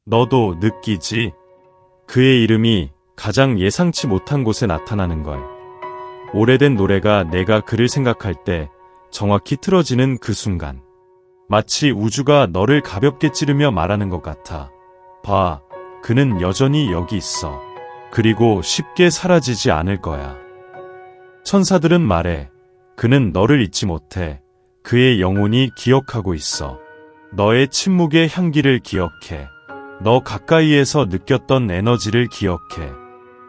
너도 느끼지? 그의 이름이 가장 예상치 못한 곳에 나타나는 걸. 오래된 노래가 내가 그를 생각할 때 정확히 틀어지는 그 순간. 마치 우주가 너를 가볍게 찌르며 말하는 것 같아. 봐, 그는 여전히 여기 있어. 그리고 쉽게 사라지지 않을 거야. 천사들은 말해. 그는 너를 잊지 못해. 그의 영혼이 기억하고 있어. 너의 침묵의 향기를 기억해. 너 가까이에서 느꼈던 에너지를 기억해.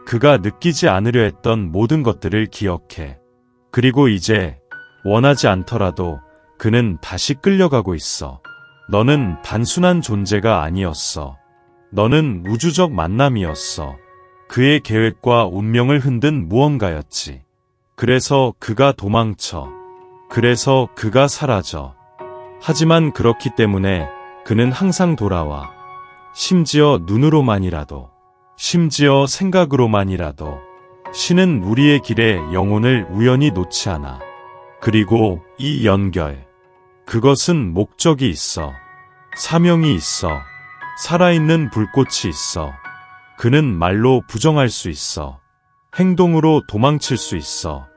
그가 느끼지 않으려 했던 모든 것들을 기억해. 그리고 이제 원하지 않더라도 그는 다시 끌려가고 있어. 너는 단순한 존재가 아니었어. 너는 우주적 만남이었어. 그의 계획과 운명을 흔든 무언가였지. 그래서 그가 도망쳐. 그래서 그가 사라져. 하지만 그렇기 때문에 그는 항상 돌아와. 심지어 눈으로만이라도. 심지어 생각으로만이라도. 신은 우리의 길에 영혼을 우연히 놓지 않아. 그리고 이 연결. 그것은 목적이 있어. 사명이 있어. 살아있는 불꽃이 있어. 그는 말로 부정할 수 있어. 행동으로 도망칠 수 있어.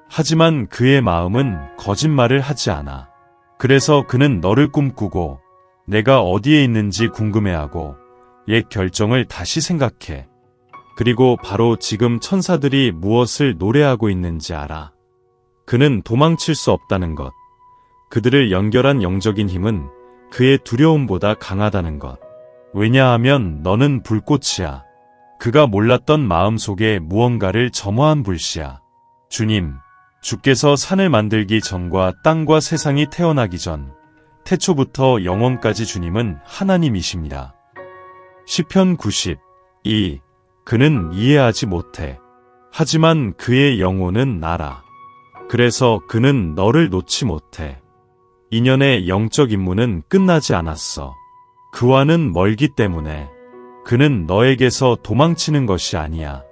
하지만 그의 마음은 거짓말을 하지 않아. 그래서 그는 너를 꿈꾸고 내가 어디에 있는지 궁금해하고 옛 결정을 다시 생각해. 그리고 바로 지금 천사들이 무엇을 노래하고 있는지 알아. 그는 도망칠 수 없다는 것. 그들을 연결한 영적인 힘은 그의 두려움보다 강하다는 것. 왜냐하면 너는 불꽃이야. 그가 몰랐던 마음속에 무언가를 점화한 불씨야. 주님, 주께서 산을 만들기 전과 땅과 세상이 태어나기 전, 태초부터 영원까지 주님은 하나님이십니다. 시편 92. 그는 이해하지 못해. 하지만 그의 영혼은 알아. 그래서 그는 너를 놓지 못해. 인연의 영적 임무는 끝나지 않았어. 그와는 멀기 때문에. 그는 너에게서 도망치는 것이 아니야.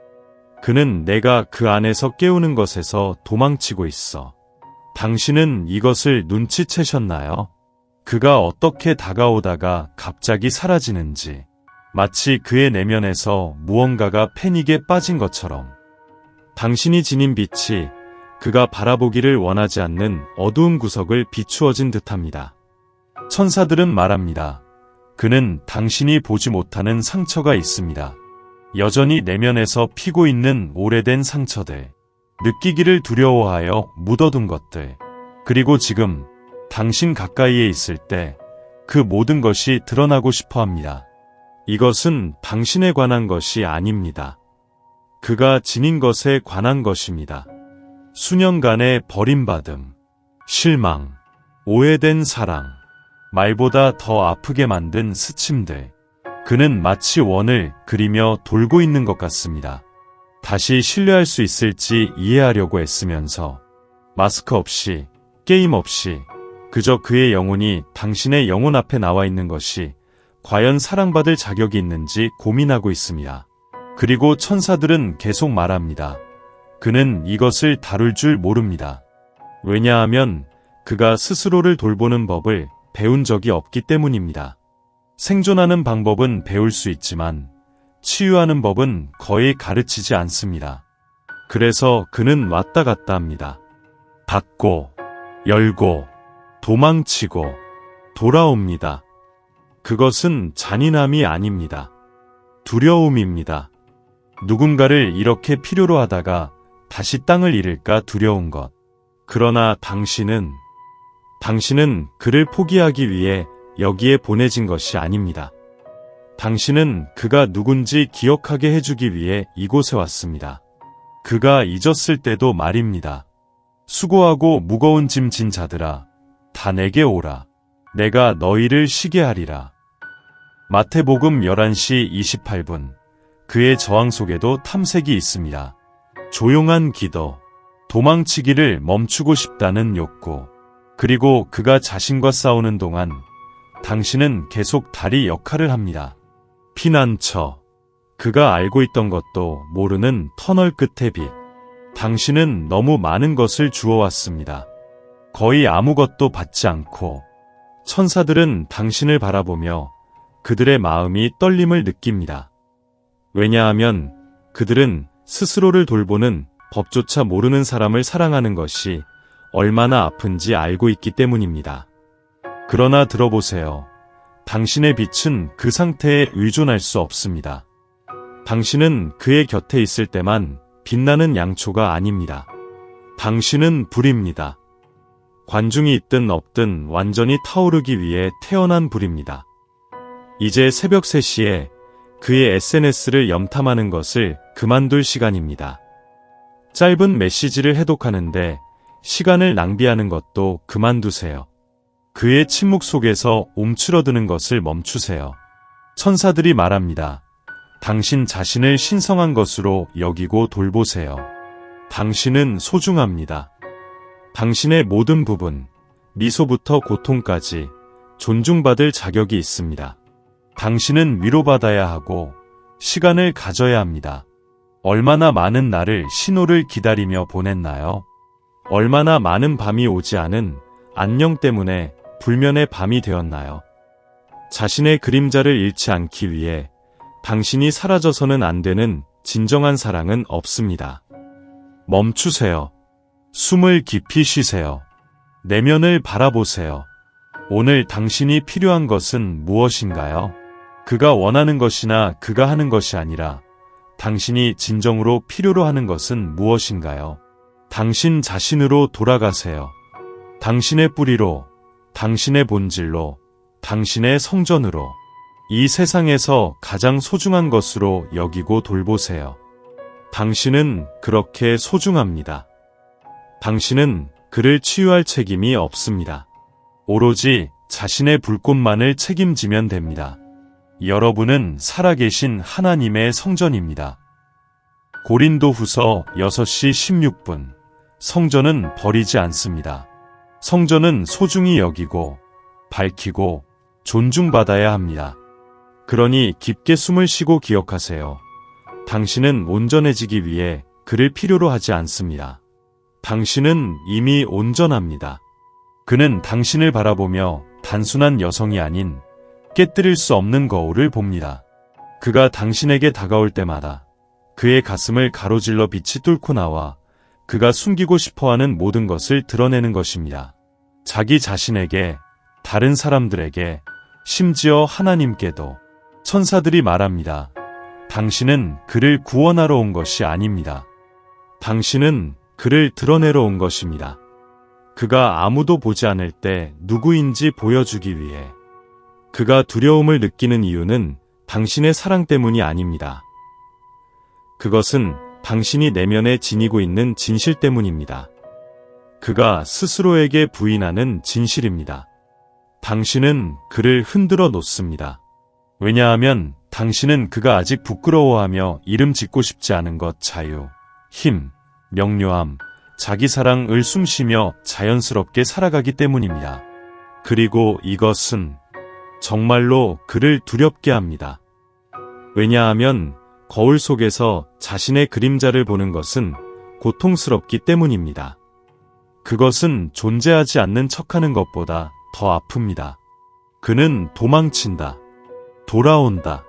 그는 내가 그 안에서 깨우는 것에서 도망치고 있어. 당신은 이것을 눈치채셨나요? 그가 어떻게 다가오다가 갑자기 사라지는지. 마치 그의 내면에서 무언가가 패닉에 빠진 것처럼. 당신이 지닌 빛이 그가 바라보기를 원하지 않는 어두운 구석을 비추어진 듯합니다. 천사들은 말합니다. 그는 당신이 보지 못하는 상처가 있습니다. 여전히 내면에서 피고 있는 오래된 상처들, 느끼기를 두려워하여 묻어둔 것들, 그리고 지금 당신 가까이에 있을 때 그 모든 것이 드러나고 싶어 합니다. 이것은 당신에 관한 것이 아닙니다. 그가 지닌 것에 관한 것입니다. 수년간의 버림받음, 실망, 오해된 사랑, 말보다 더 아프게 만든 스침들. 그는 마치 원을 그리며 돌고 있는 것 같습니다. 다시 신뢰할 수 있을지 이해하려고 애쓰면서 마스크 없이, 게임 없이 그저 그의 영혼이 당신의 영혼 앞에 나와 있는 것이 과연 사랑받을 자격이 있는지 고민하고 있습니다. 그리고 천사들은 계속 말합니다. 그는 이것을 다룰 줄 모릅니다. 왜냐하면 그가 스스로를 돌보는 법을 배운 적이 없기 때문입니다. 생존하는 방법은 배울 수 있지만 치유하는 법은 거의 가르치지 않습니다. 그래서 그는 왔다 갔다 합니다. 닫고, 열고, 도망치고, 돌아옵니다. 그것은 잔인함이 아닙니다. 두려움입니다. 누군가를 이렇게 필요로 하다가 다시 땅을 잃을까 두려운 것. 그러나 당신은 그를 포기하기 위해 여기에 보내진 것이 아닙니다. 당신은 그가 누군지 기억하게 해주기 위해 이곳에 왔습니다. 그가 잊었을 때도 말입니다. 수고하고 무거운 짐 진 자들아, 다 내게 오라. 내가 너희를 쉬게 하리라. 마태복음 11시 28분. 그의 저항 속에도 탐색이 있습니다. 조용한 기도, 도망치기를 멈추고 싶다는 욕구, 그리고 그가 자신과 싸우는 동안 당신은 계속 다리 역할을 합니다. 피난처, 그가 알고 있던 것도 모르는 터널 끝의 빛. 당신은 너무 많은 것을 주워왔습니다. 거의 아무것도 받지 않고. 천사들은 당신을 바라보며 그들의 마음이 떨림을 느낍니다. 왜냐하면 그들은 스스로를 돌보는 법조차 모르는 사람을 사랑하는 것이 얼마나 아픈지 알고 있기 때문입니다. 그러나 들어보세요. 당신의 빛은 그 상태에 의존할 수 없습니다. 당신은 그의 곁에 있을 때만 빛나는 양초가 아닙니다. 당신은 불입니다. 관중이 있든 없든 완전히 타오르기 위해 태어난 불입니다. 이제 새벽 3시에 그의 SNS를 염탐하는 것을 그만둘 시간입니다. 짧은 메시지를 해독하는데 시간을 낭비하는 것도 그만두세요. 그의 침묵 속에서 움츠러드는 것을 멈추세요. 천사들이 말합니다. 당신 자신을 신성한 것으로 여기고 돌보세요. 당신은 소중합니다. 당신의 모든 부분, 미소부터 고통까지 존중받을 자격이 있습니다. 당신은 위로받아야 하고 시간을 가져야 합니다. 얼마나 많은 날을 신호를 기다리며 보냈나요? 얼마나 많은 밤이 오지 않은 안녕 때문에 불면의 밤이 되었나요? 자신의 그림자를 잃지 않기 위해 당신이 사라져서는 안 되는 진정한 사랑은 없습니다. 멈추세요. 숨을 깊이 쉬세요. 내면을 바라보세요. 오늘 당신이 필요한 것은 무엇인가요? 그가 원하는 것이나 그가 하는 것이 아니라 당신이 진정으로 필요로 하는 것은 무엇인가요? 당신 자신으로 돌아가세요. 당신의 뿌리로, 당신의 본질로, 당신의 성전으로, 이 세상에서 가장 소중한 것으로 여기고 돌보세요. 당신은 그렇게 소중합니다. 당신은 그를 치유할 책임이 없습니다. 오로지 자신의 불꽃만을 책임지면 됩니다. 여러분은 살아계신 하나님의 성전입니다. 고린도후서 6시 16분. 성전은 버리지 않습니다. 성전은 소중히 여기고 밝히고 존중받아야 합니다. 그러니 깊게 숨을 쉬고 기억하세요. 당신은 온전해지기 위해 그를 필요로 하지 않습니다. 당신은 이미 온전합니다. 그는 당신을 바라보며 단순한 여성이 아닌 깨뜨릴 수 없는 거울을 봅니다. 그가 당신에게 다가올 때마다 그의 가슴을 가로질러 빛이 뚫고 나와 그가 숨기고 싶어하는 모든 것을 드러내는 것입니다. 자기 자신에게, 다른 사람들에게, 심지어 하나님께도. 천사들이 말합니다. 당신은 그를 구원하러 온 것이 아닙니다. 당신은 그를 드러내러 온 것입니다. 그가 아무도 보지 않을 때 누구인지 보여주기 위해. 그가 두려움을 느끼는 이유는 당신의 사랑 때문이 아닙니다. 그것은 당신이 내면에 지니고 있는 진실 때문입니다. 그가 스스로에게 부인하는 진실입니다. 당신은 그를 흔들어 놓습니다. 왜냐하면 당신은 그가 아직 부끄러워하며 이름 짓고 싶지 않은 것, 자유, 힘, 명료함, 자기사랑을 숨쉬며 자연스럽게 살아가기 때문입니다. 그리고 이것은 정말로 그를 두렵게 합니다. 왜냐하면 거울 속에서 자신의 그림자를 보는 것은 고통스럽기 때문입니다. 그것은 존재하지 않는 척하는 것보다 더 아픕니다. 그는 도망친다. 돌아온다.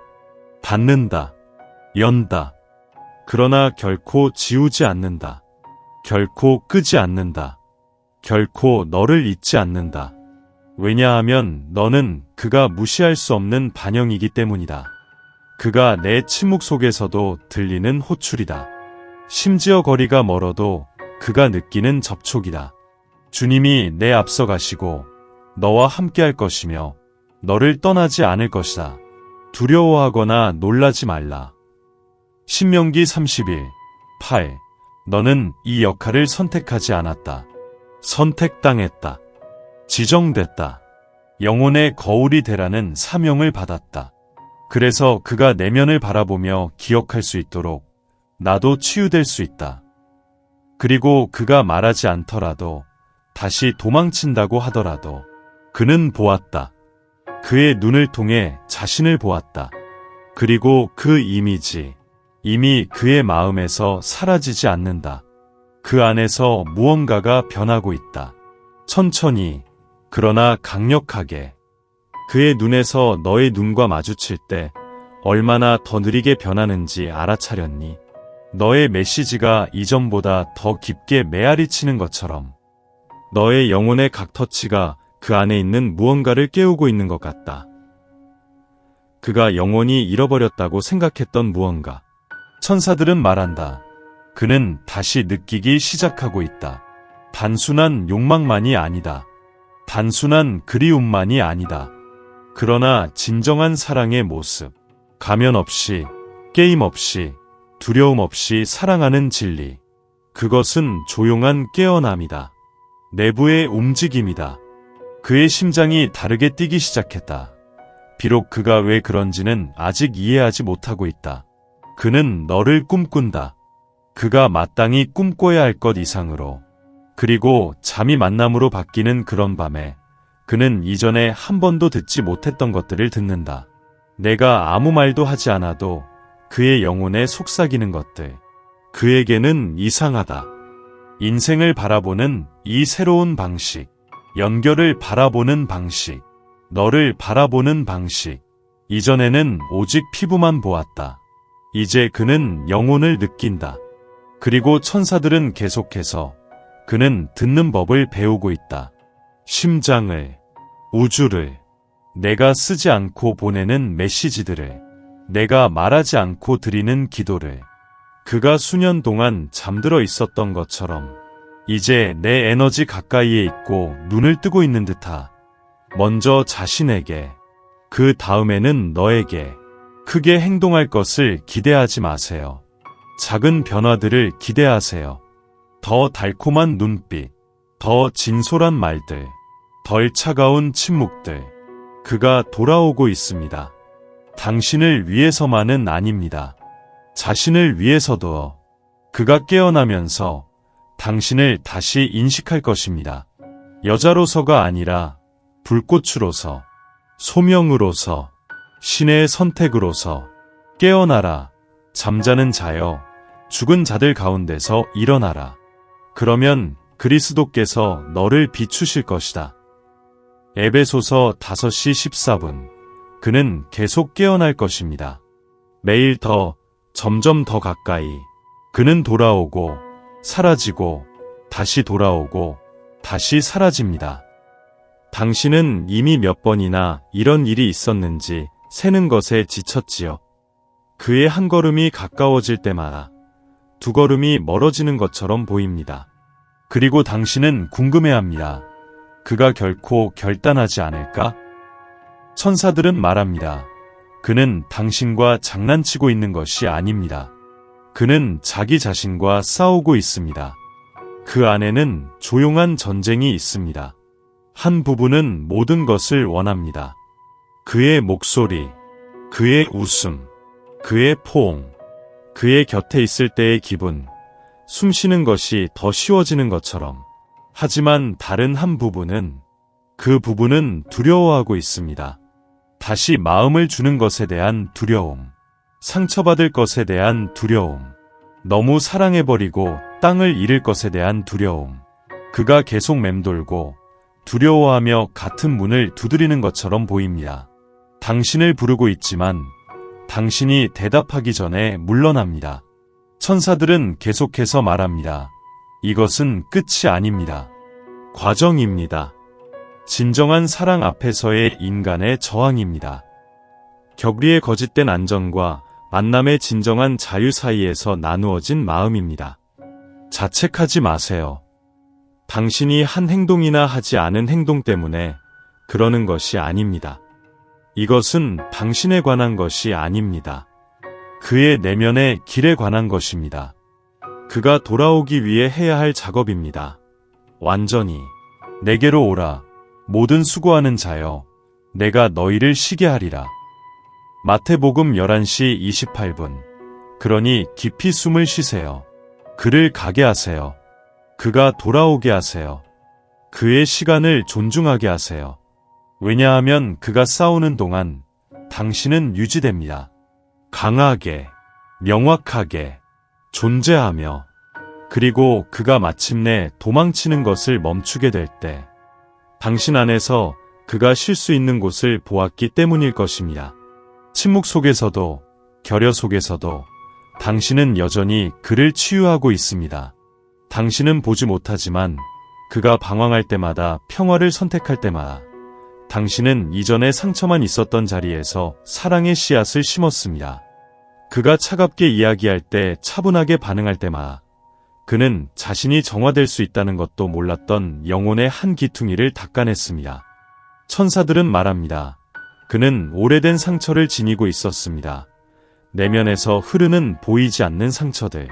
닫는다. 연다. 그러나 결코 지우지 않는다. 결코 끄지 않는다. 결코 너를 잊지 않는다. 왜냐하면 너는 그가 무시할 수 없는 반영이기 때문이다. 그가 내 침묵 속에서도 들리는 호출이다. 심지어 거리가 멀어도 그가 느끼는 접촉이다. 주님이 내 앞서 가시고 너와 함께할 것이며 너를 떠나지 않을 것이다. 두려워하거나 놀라지 말라. 신명기 30일 8. 너는 이 역할을 선택하지 않았다. 선택당했다. 지정됐다. 영혼의 거울이 되라는 사명을 받았다. 그래서 그가 내면을 바라보며 기억할 수 있도록 나도 치유될 수 있다. 그리고 그가 말하지 않더라도, 다시 도망친다고 하더라도 그는 보았다. 그의 눈을 통해 자신을 보았다. 그리고 그 이미지, 이미 그의 마음에서 사라지지 않는다. 그 안에서 무언가가 변하고 있다. 천천히, 그러나 강력하게. 그의 눈에서 너의 눈과 마주칠 때 얼마나 더 느리게 변하는지 알아차렸니? 너의 메시지가 이전보다 더 깊게 메아리 치는 것처럼 너의 영혼의 각 터치가 그 안에 있는 무언가를 깨우고 있는 것 같다. 그가 영원히 잃어버렸다고 생각했던 무언가. 천사들은 말한다. 그는 다시 느끼기 시작하고 있다. 단순한 욕망만이 아니다. 단순한 그리움만이 아니다. 그러나 진정한 사랑의 모습. 가면 없이, 게임 없이, 두려움 없이 사랑하는 진리. 그것은 조용한 깨어남이다. 내부의 움직임이다. 그의 심장이 다르게 뛰기 시작했다. 비록 그가 왜 그런지는 아직 이해하지 못하고 있다. 그는 너를 꿈꾼다. 그가 마땅히 꿈꿔야 할 것 이상으로. 그리고 잠이 만남으로 바뀌는 그런 밤에 그는 이전에 한 번도 듣지 못했던 것들을 듣는다. 내가 아무 말도 하지 않아도 그의 영혼에 속삭이는 것들. 그에게는 이상하다. 인생을 바라보는 이 새로운 방식. 연결을 바라보는 방식. 너를 바라보는 방식. 이전에는 오직 피부만 보았다. 이제 그는 영혼을 느낀다. 그리고 천사들은 계속해서 그는 듣는 법을 배우고 있다. 심장을, 우주를, 내가 쓰지 않고 보내는 메시지들을, 내가 말하지 않고 드리는 기도를. 그가 수년 동안 잠들어 있었던 것처럼 이제 내 에너지 가까이에 있고 눈을 뜨고 있는 듯하. 먼저 자신에게, 그 다음에는 너에게 크게 행동할 것을 기대하지 마세요. 작은 변화들을 기대하세요. 더 달콤한 눈빛, 더 진솔한 말들, 덜 차가운 침묵들. 그가 돌아오고 있습니다. 당신을 위해서만은 아닙니다. 자신을 위해서도. 그가 깨어나면서 당신을 다시 인식할 것입니다. 여자로서가 아니라 불꽃으로서, 소명으로서, 신의 선택으로서. 깨어나라, 잠자는 자여, 죽은 자들 가운데서 일어나라. 그러면 그리스도께서 너를 비추실 것이다. 에베소서 5시 14분. 그는 계속 깨어날 것입니다. 매일 점점 더 가까이. 그는 돌아오고, 사라지고, 다시 돌아오고, 다시 사라집니다. 당신은 이미 몇 번이나 이런 일이 있었는지 세는 것에 지쳤지요. 그의 한 걸음이 가까워질 때마다 두 걸음이 멀어지는 것처럼 보입니다. 그리고 당신은 궁금해합니다. 그가 결코 결단하지 않을까? 천사들은 말합니다. 그는 당신과 장난치고 있는 것이 아닙니다. 그는 자기 자신과 싸우고 있습니다. 그 안에는 조용한 전쟁이 있습니다. 한 부분은 모든 것을 원합니다. 그의 목소리, 그의 웃음, 그의 포옹, 그의 곁에 있을 때의 기분, 숨 쉬는 것이 더 쉬워지는 것처럼. 하지만 다른 한 부분은, 그 부분은 두려워하고 있습니다. 다시 마음을 주는 것에 대한 두려움, 상처받을 것에 대한 두려움, 너무 사랑해버리고 땅을 잃을 것에 대한 두려움. 그가 계속 맴돌고 두려워하며 같은 문을 두드리는 것처럼 보입니다. 당신을 부르고 있지만 당신이 대답하기 전에 물러납니다. 천사들은 계속해서 말합니다. 이것은 끝이 아닙니다. 과정입니다. 진정한 사랑 앞에서의 인간의 저항입니다. 격리의 거짓된 안정과 만남의 진정한 자유 사이에서 나누어진 마음입니다. 자책하지 마세요. 당신이 한 행동이나 하지 않은 행동 때문에 그러는 것이 아닙니다. 이것은 당신에 관한 것이 아닙니다. 그의 내면의 길에 관한 것입니다. 그가 돌아오기 위해 해야 할 작업입니다. 완전히 내게로 오라. 모든 수고하는 자여, 내가 너희를 쉬게 하리라. 마태복음 11시 28분. 그러니 깊이 숨을 쉬세요. 그를 가게 하세요. 그가 돌아오게 하세요. 그의 시간을 존중하게 하세요. 왜냐하면 그가 싸우는 동안 당신은 유지됩니다. 강하게, 명확하게, 존재하며, 그리고 그가 마침내 도망치는 것을 멈추게 될 때, 당신 안에서 그가 쉴 수 있는 곳을 보았기 때문일 것입니다. 침묵 속에서도, 결여 속에서도 당신은 여전히 그를 치유하고 있습니다. 당신은 보지 못하지만 그가 방황할 때마다, 평화를 선택할 때마다 당신은 이전에 상처만 있었던 자리에서 사랑의 씨앗을 심었습니다. 그가 차갑게 이야기할 때, 차분하게 반응할 때마다 그는 자신이 정화될 수 있다는 것도 몰랐던 영혼의 한 기퉁이를 닦아냈습니다. 천사들은 말합니다. 그는 오래된 상처를 지니고 있었습니다. 내면에서 흐르는 보이지 않는 상처들.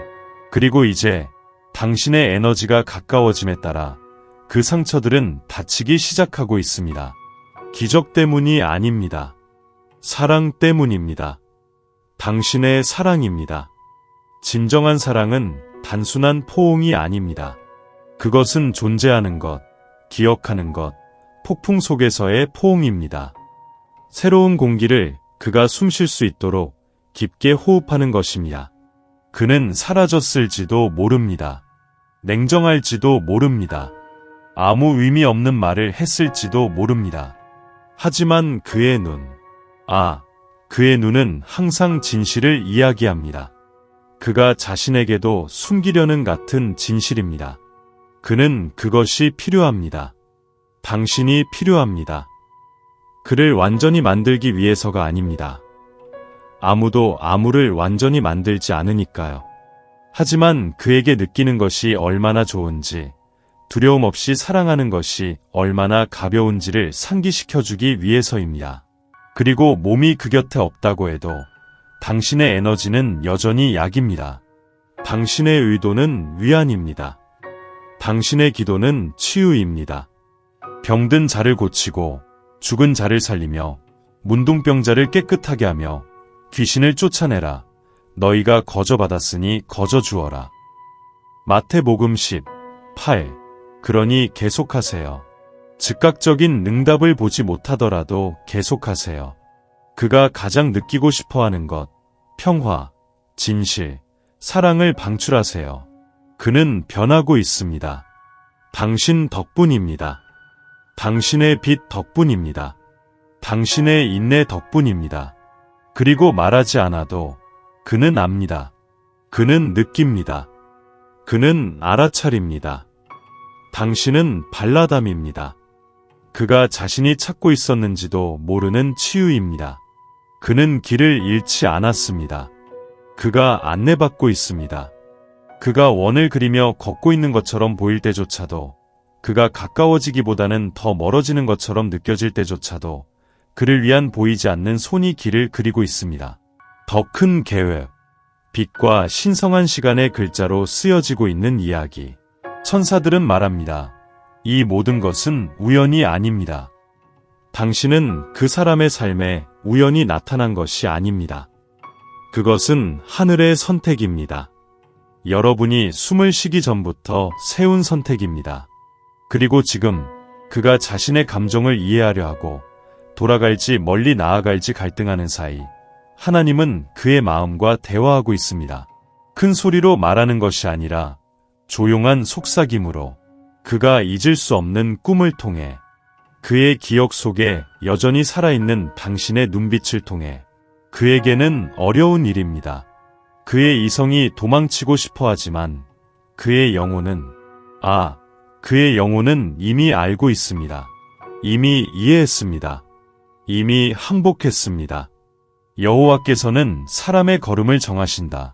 그리고 이제 당신의 에너지가 가까워짐에 따라 그 상처들은 닫히기 시작하고 있습니다. 기적 때문이 아닙니다. 사랑 때문입니다. 당신의 사랑입니다. 진정한 사랑은 단순한 포옹이 아닙니다. 그것은 존재하는 것, 기억하는 것, 폭풍 속에서의 포옹입니다. 새로운 공기를 그가 숨 쉴 수 있도록 깊게 호흡하는 것입니다. 그는 사라졌을지도 모릅니다. 냉정할지도 모릅니다. 아무 의미 없는 말을 했을지도 모릅니다. 하지만 그의 그의 눈은 항상 진실을 이야기합니다. 그가 자신에게도 숨기려는 같은 진실입니다. 그는 그것이 필요합니다. 당신이 필요합니다. 그를 완전히 만들기 위해서가 아닙니다. 아무도 아무를 완전히 만들지 않으니까요. 하지만 그에게 느끼는 것이 얼마나 좋은지, 두려움 없이 사랑하는 것이 얼마나 가벼운지를 상기시켜주기 위해서입니다. 그리고 몸이 그 곁에 없다고 해도 당신의 에너지는 여전히 약입니다. 당신의 의도는 위안입니다. 당신의 기도는 치유입니다. 병든 자를 고치고 죽은 자를 살리며 문둥병자를 깨끗하게 하며 귀신을 쫓아내라. 너희가 거저 받았으니 거저 주어라. 마태복음 10:8. 그러니 계속하세요. 즉각적인 응답을 보지 못하더라도 계속하세요. 그가 가장 느끼고 싶어하는 것, 평화, 진실, 사랑을 방출하세요. 그는 변하고 있습니다. 당신 덕분입니다. 당신의 빛 덕분입니다. 당신의 인내 덕분입니다. 그리고 말하지 않아도 그는 압니다. 그는 느낍니다. 그는 알아차립니다. 당신은 발라담입니다. 그가 자신이 찾고 있었는지도 모르는 치유입니다. 그는 길을 잃지 않았습니다. 그가 안내받고 있습니다. 그가 원을 그리며 걷고 있는 것처럼 보일 때조차도, 그가 가까워지기보다는 더 멀어지는 것처럼 느껴질 때조차도 그를 위한 보이지 않는 손이 길을 그리고 있습니다. 더 큰 계획, 빛과 신성한 시간의 글자로 쓰여지고 있는 이야기. 천사들은 말합니다. 이 모든 것은 우연이 아닙니다. 당신은 그 사람의 삶에 우연히 나타난 것이 아닙니다. 그것은 하늘의 선택입니다. 여러분이 숨을 쉬기 전부터 세운 선택입니다. 그리고 지금 그가 자신의 감정을 이해하려 하고 돌아갈지 멀리 나아갈지 갈등하는 사이, 하나님은 그의 마음과 대화하고 있습니다. 큰 소리로 말하는 것이 아니라 조용한 속삭임으로, 그가 잊을 수 없는 꿈을 통해, 그의 기억 속에 여전히 살아있는 당신의 눈빛을 통해. 그에게는 어려운 일입니다. 그의 이성이 도망치고 싶어 하지만 그의 영혼은 이미 알고 있습니다. 이미 이해했습니다. 이미 항복했습니다. 여호와께서는 사람의 걸음을 정하신다.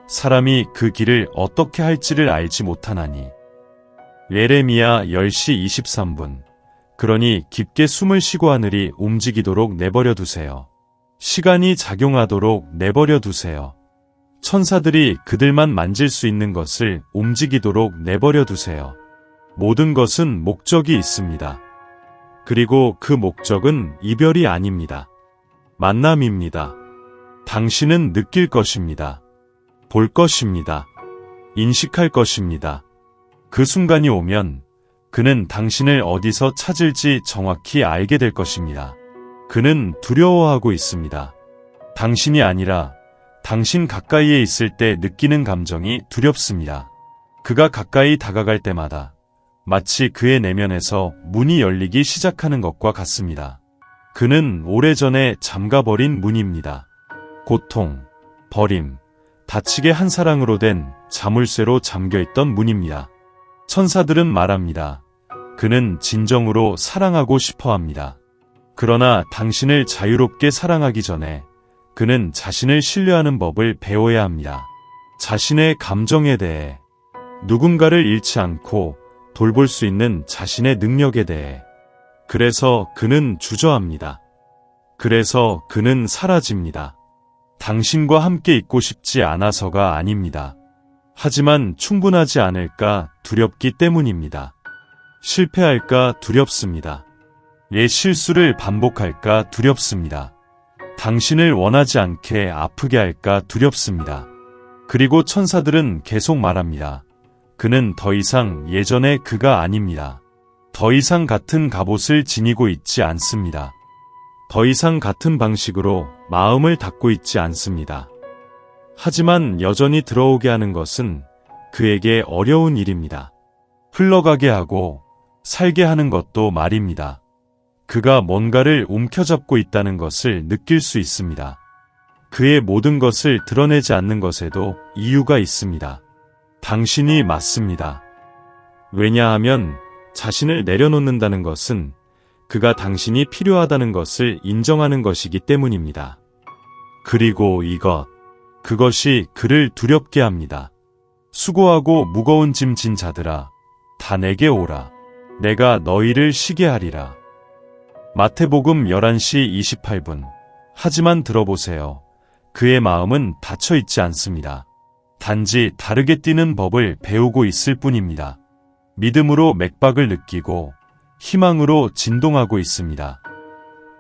사람이 그 길을 어떻게 할지를 알지 못하나니. 예레미야 10시 23분. 그러니 깊게 숨을 쉬고 하늘이 움직이도록 내버려 두세요. 시간이 작용하도록 내버려 두세요. 천사들이 그들만 만질 수 있는 것을 움직이도록 내버려 두세요. 모든 것은 목적이 있습니다. 그리고 그 목적은 이별이 아닙니다. 만남입니다. 당신은 느낄 것입니다. 볼 것입니다. 인식할 것입니다. 그 순간이 오면 그는 당신을 어디서 찾을지 정확히 알게 될 것입니다. 그는 두려워하고 있습니다. 당신이 아니라 당신 가까이에 있을 때 느끼는 감정이 두렵습니다. 그가 가까이 다가갈 때마다 마치 그의 내면에서 문이 열리기 시작하는 것과 같습니다. 그는 오래전에 잠가버린 문입니다. 고통, 버림, 다치게 한 사랑으로 된 자물쇠로 잠겨있던 문입니다. 천사들은 말합니다. 그는 진정으로 사랑하고 싶어 합니다. 그러나 당신을 자유롭게 사랑하기 전에 그는 자신을 신뢰하는 법을 배워야 합니다. 자신의 감정에 대해, 누군가를 잃지 않고 돌볼 수 있는 자신의 능력에 대해. 그래서 그는 주저합니다. 그래서 그는 사라집니다. 당신과 함께 있고 싶지 않아서가 아닙니다. 하지만 충분하지 않을까 두렵기 때문입니다. 실패할까 두렵습니다. 옛 실수를 반복할까 두렵습니다. 당신을 원하지 않게 아프게 할까 두렵습니다. 그리고 천사들은 계속 말합니다. 그는 더 이상 예전의 그가 아닙니다. 더 이상 같은 갑옷을 지니고 있지 않습니다. 더 이상 같은 방식으로 마음을 닫고 있지 않습니다. 하지만 여전히 들어오게 하는 것은 그에게 어려운 일입니다. 흘러가게 하고 살게 하는 것도 말입니다. 그가 뭔가를 움켜잡고 있다는 것을 느낄 수 있습니다. 그의 모든 것을 드러내지 않는 것에도 이유가 있습니다. 당신이 맞습니다. 왜냐하면 자신을 내려놓는다는 것은 그가 당신이 필요하다는 것을 인정하는 것이기 때문입니다. 그리고 그것이 그를 두렵게 합니다. 수고하고 무거운 짐 진 자들아, 다 내게 오라. 내가 너희를 쉬게 하리라. 마태복음 11시 28분. 하지만 들어보세요. 그의 마음은 닫혀 있지 않습니다. 단지 다르게 뛰는 법을 배우고 있을 뿐입니다. 믿음으로 맥박을 느끼고 희망으로 진동하고 있습니다.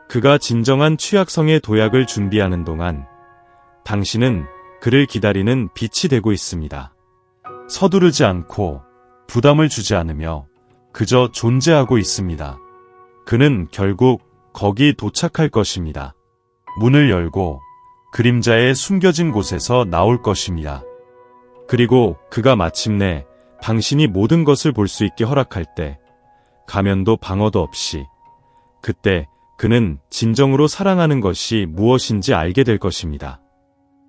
그가 진정한 취약성의 도약을 준비하는 동안 당신은 그를 기다리는 빛이 되고 있습니다. 서두르지 않고 부담을 주지 않으며 그저 존재하고 있습니다. 그는 결국 거기 도착할 것입니다. 문을 열고 그림자에 숨겨진 곳에서 나올 것입니다. 그리고 그가 마침내 당신이 모든 것을 볼 수 있게 허락할 때, 가면도 방어도 없이, 그때 그는 진정으로 사랑하는 것이 무엇인지 알게 될 것입니다.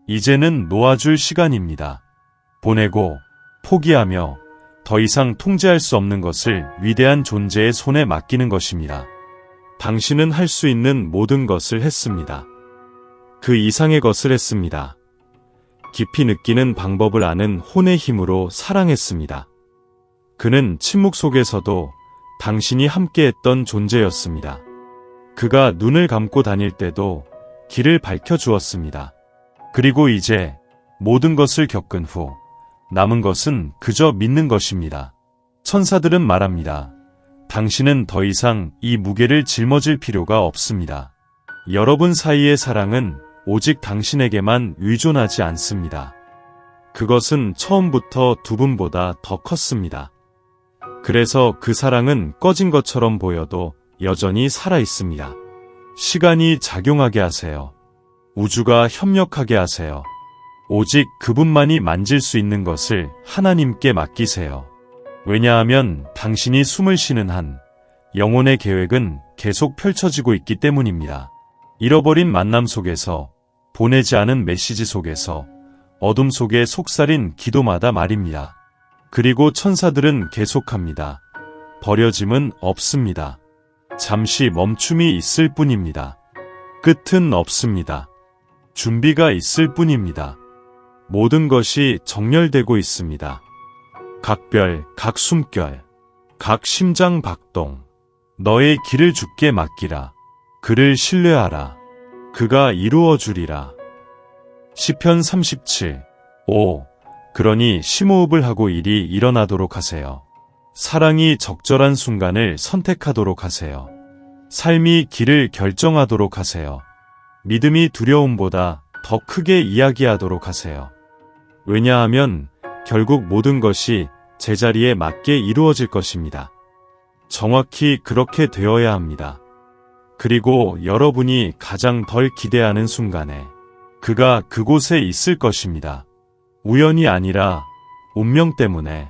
이제는 놓아줄 시간입니다. 보내고 포기하며 더 이상 통제할 수 없는 것을 위대한 존재의 손에 맡기는 것입니다. 당신은 할 수 있는 모든 것을 했습니다. 그 이상의 것을 했습니다. 깊이 느끼는 방법을 아는 혼의 힘으로 사랑했습니다. 그는 침묵 속에서도 당신이 함께했던 존재였습니다. 그가 눈을 감고 다닐 때도 길을 밝혀주었습니다. 그리고 이제 모든 것을 겪은 후 남은 것은 그저 믿는 것입니다. 천사들은 말합니다. 당신은 더 이상 이 무게를 짊어질 필요가 없습니다. 여러분 사이의 사랑은 오직 당신에게만 의존하지 않습니다. 그것은 처음부터 두 분보다 더 컸습니다. 그래서 그 사랑은 꺼진 것처럼 보여도 여전히 살아 있습니다. 시간이 작용하게 하세요. 우주가 협력하게 하세요. 오직 그분만이 만질 수 있는 것을 하나님께 맡기세요. 왜냐하면 당신이 숨을 쉬는 한 영혼의 계획은 계속 펼쳐지고 있기 때문입니다. 잃어버린 만남 속에서, 보내지 않은 메시지 속에서, 어둠 속에 속살인 기도마다 말입니다. 그리고 천사들은 계속합니다. 버려짐은 없습니다. 잠시 멈춤이 있을 뿐입니다. 끝은 없습니다. 준비가 있을 뿐입니다. 모든 것이 정렬되고 있습니다. 각 별, 각 숨결, 각 심장 박동. 너의 길을 주께 맡기라. 그를 신뢰하라. 그가 이루어 주리라. 시편 37. 5. 그러니 심호흡을 하고 일이 일어나도록 하세요. 사랑이 적절한 순간을 선택하도록 하세요. 삶이 길을 결정하도록 하세요. 믿음이 두려움보다 더 크게 이야기하도록 하세요. 왜냐하면 결국 모든 것이 제자리에 맞게 이루어질 것입니다. 정확히 그렇게 되어야 합니다. 그리고 여러분이 가장 덜 기대하는 순간에 그가 그곳에 있을 것입니다. 우연이 아니라 운명 때문에.